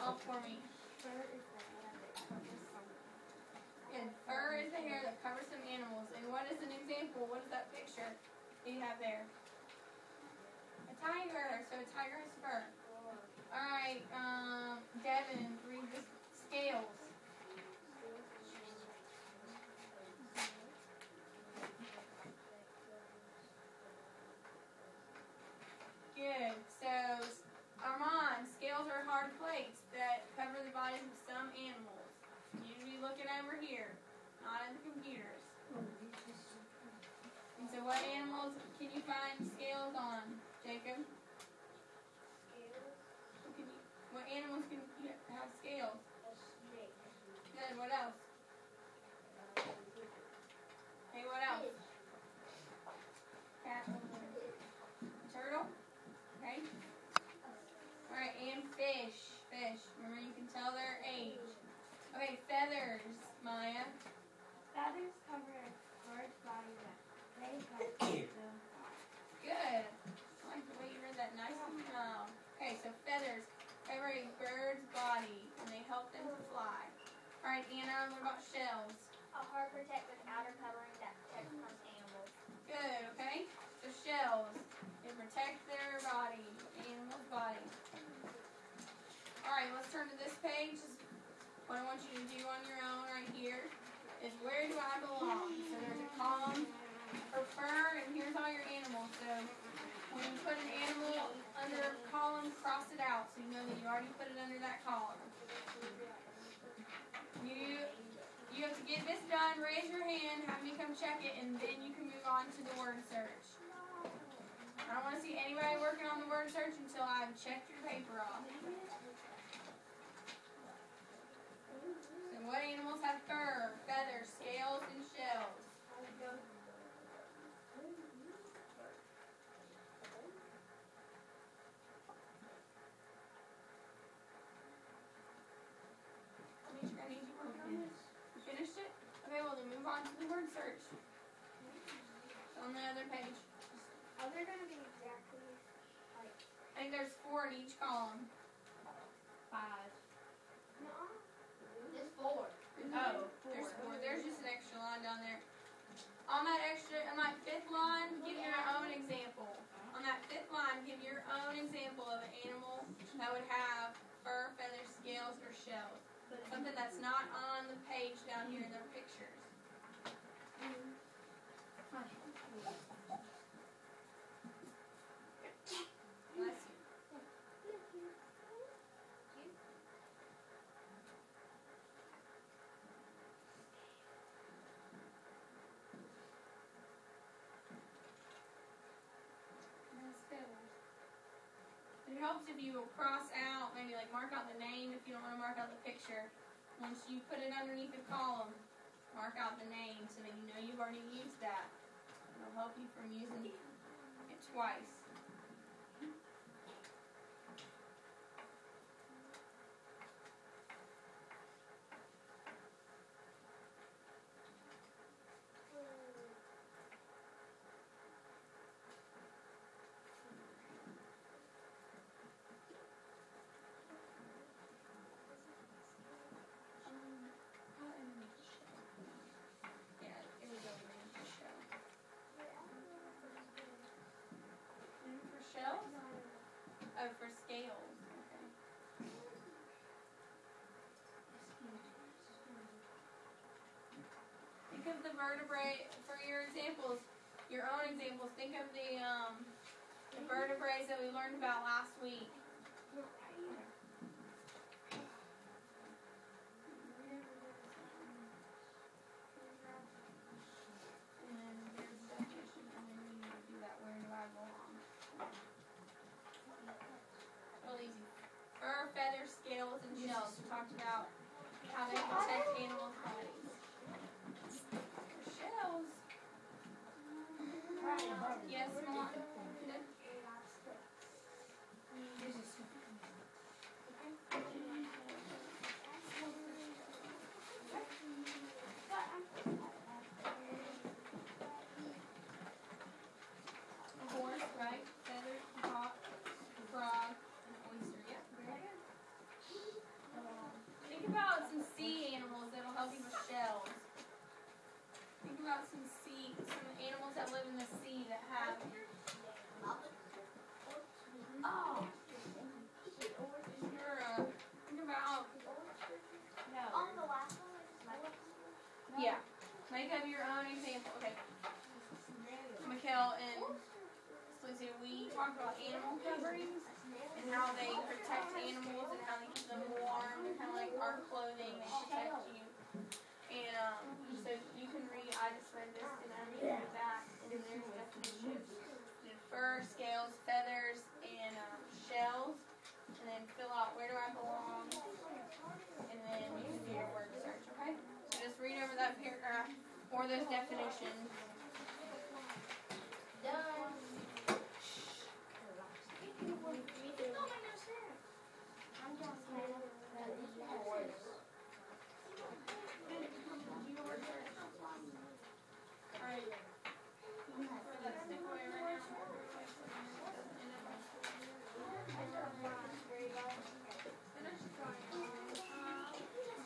off for me. Good. Fur is the hair that covers some animals. And what is an example? What is that picture that you have there? A tiger. So a tiger has fur. Alright, Devin, read the scales. Good. So, Armand, scales are hard plates that cover the bodies of some animals. You should be looking over here, not at the computers. And so what animals can you find scales on, Jacob? What animals can you have scales? Good. What else? Hey, what else? Cat. Turtle. Okay. All right, and fish. Fish. Remember, you can tell their age. Okay, feathers, Maya. Feathers cover a bird's body that they have. Good. I like the way you read that nice and well. Okay, so feathers cover a bird's body and they help them to fly. All right, Anna, what about shells? A hard protective outer covering that protects most animals. Good, okay? So shells, they protect their body, the animal's body. All right, let's turn to this page. What I want you to do on your own right here is where do I belong? So there's a column for fur, and here's all your animals. So when you put an animal under a column, cross it out so you know that you already put it under that column. You have to get this done, raise your hand, have me come check it, and then you can move on to the word search. I don't want to see anybody working on the word search until I've checked your paper off. So what animals have fur, feathers, scales, and shells? I need you working on this. You finished it? Okay, well then move on to the word search. It's on the other page. Are there going to be exactly like... I think there's 4 in each column. 5. No. There's 4. Oh, there's 4. There's just an extra line down there. On that 5th line, give your own example. On that 5th line, give your own example of an animal that would have fur, feathers, scales, or shells. Something that's not on the page down here in their pictures. Bless you. It helps if you will cross out, maybe like mark out the name if you don't want to mark out the picture. Once you put it underneath the column, mark out the name so that you know you've already used that. It'll help you from using it twice. Shells? Oh, for scales. Okay. Think of the vertebrae for your examples, your own examples. Think of the vertebrae that we learned about last week. And there's a definition, and then we need to do that. Where do I belong? Real easy. Fur, feathers, scales, and shells. We talked about how they protect animals' bodies. For shells. Yes, Mom. how they protect animals and how they keep them warm and how like our clothing they protect you. And so you can read. I just read this and I read the back and there's definitions: fur, scales, feathers, and shells. And then fill out where do I belong, and then you can do your word search. Okay. So just read over that paragraph or those definitions. Done.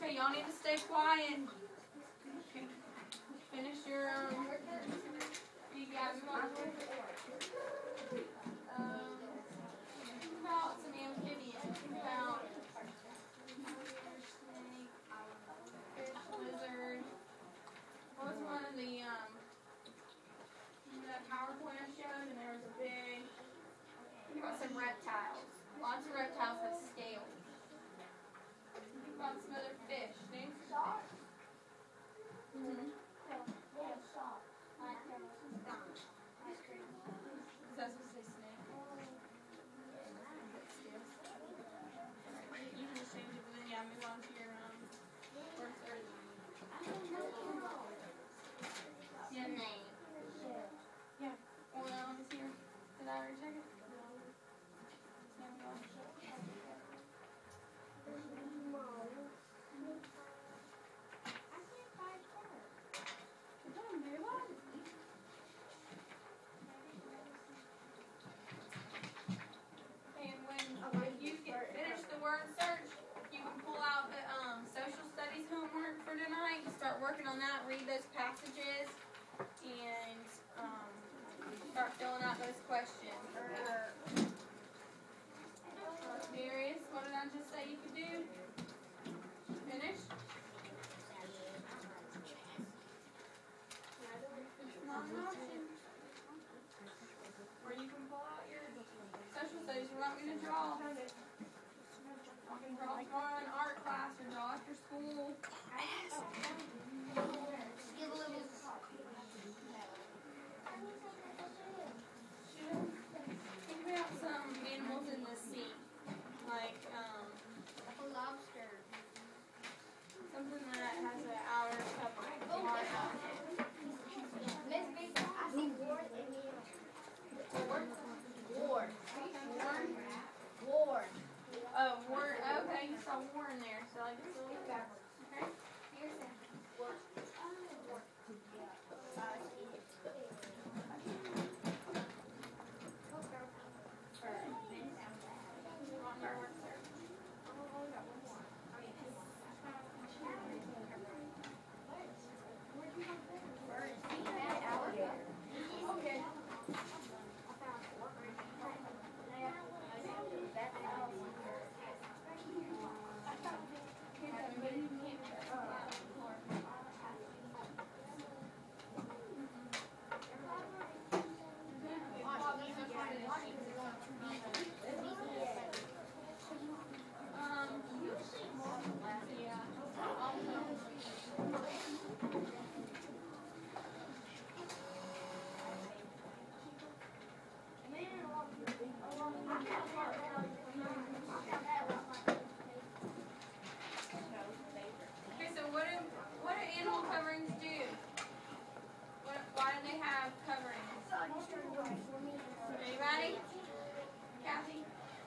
Okay, y'all need to stay quiet. Okay. Finish your you got